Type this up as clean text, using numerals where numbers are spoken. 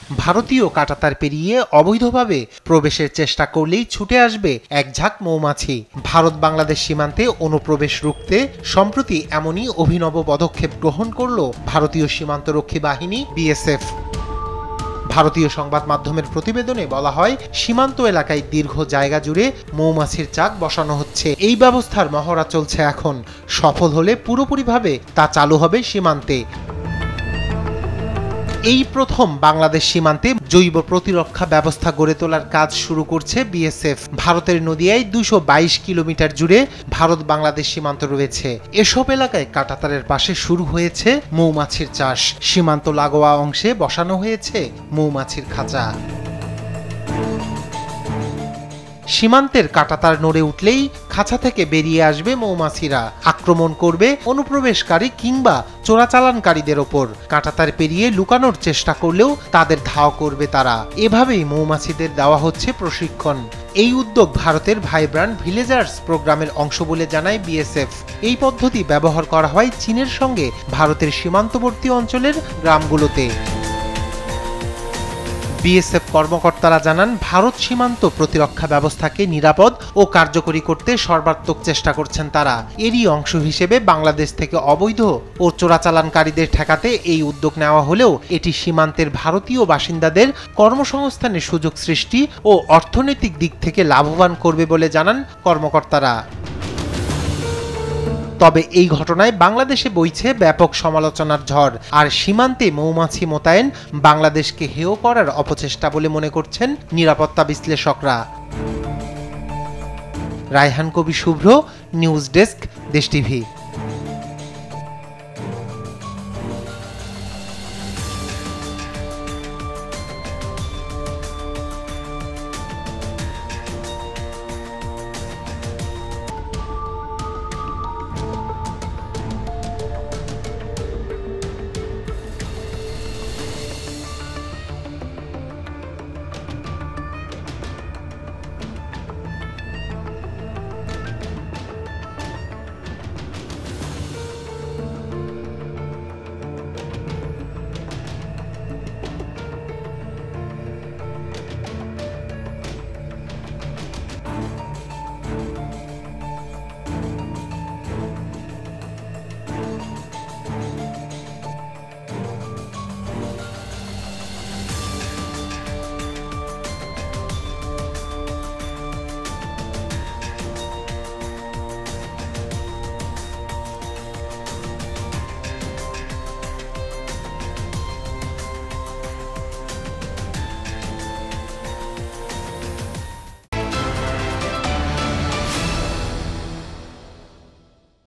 ভারতীয় কাঁটাতার পেরিয়ে অবৈধভাবে প্রবেশের চেষ্টা করলেই ছুটে আসবে এক ঝাঁক মৌমাছি। ভারত বাংলাদেশ সীমান্তে অনুপ্রবেশ রুখতে সম্প্রতি এমনই অভিনব পদক্ষেপ গ্রহণ করল ভারতীয় সীমান্তরক্ষী বাহিনী বিএসএফ। ভারতীয় সংবাদ মাধ্যমের প্রতিবেদনে বলা হয়, সীমান্ত এলাকায় দীর্ঘ জায়গা জুড়ে মৌমাছির চাক বসানো হচ্ছে। এই ব্যবস্থার মহড়া চলছে এখন। সফল হলে পুরোপুরিভাবে তা চালু হবে সীমান্তে। এই প্রথম বাংলাদেশ সীমান্তে জৈব প্রতিরক্ষা ব্যবস্থা গড়ে তোলার কাজ শুরু করছে বিএসএফ। ভারতের নদিয়ায় 222 কিলোমিটার জুড়ে ভারত বাংলাদেশ সীমান্ত রয়েছে। এসব এলাকায় কাঁটাতারের পাশে শুরু হয়েছে মৌমাছির চাষ। সীমান্ত লাগোয়া অংশে বসানো হয়েছে মৌমাছির খাঁচা। সীমান্তের কাঁটাতার নড়ে উঠলেই খাঁচা থেকে বেরিয়ে আসবে মৌমাছিরা, আক্রমণ করবে অনুপ্রবেশকারী কিংবা চোরাচালানকারীদের ওপর। কাঁটাতার পেরিয়ে লুকানোর চেষ্টা করলেও তাদের ধাওয়া করবে তারা। এভাবেই মৌমাছিদের দেওয়া হচ্ছে প্রশিক্ষণ। এই উদ্যোগ ভারতের ভাইব্রান্ট ভিলেজার্স প্রোগ্রামের অংশ বলে জানায় বিএসএফ। এই পদ্ধতি ব্যবহার করা হয় চীনের সঙ্গে ভারতের সীমান্তবর্তী অঞ্চলের গ্রামগুলোতে। বিএসএফ কর্মকর্তারা জানান, ভারত সীমান্ত প্রতিরক্ষা ব্যবস্থাকে নিরাপদ ও কার্যকরী করতে সর্বাত্মক চেষ্টা করছেন তারা। এরই অংশ হিসেবে বাংলাদেশ থেকে অবৈধ ও চোরাচালানকারীদের ঠেকাতে এই উদ্যোগ নেওয়া হলেও এটি সীমান্তের ভারতীয় বাসিন্দাদের কর্মসংস্থানের সুযোগ সৃষ্টি ও অর্থনৈতিক দিক থেকে লাভবান করবে বলে জানান কর্মকর্তারা। তবে এই ঘটনায় বাংলাদেশে বইছে ব্যাপক সমালোচনার ঝড়। আর সীমান্তে মৌমাছি মোতায়েন বাংলাদেশকে হেয় করার অপচেষ্টা বলে মনে করছেন নিরাপত্তা বিশ্লেষকরা। রায়হান কবি শুভ্র, নিউজ ডেস্ক, দেশ টিভি।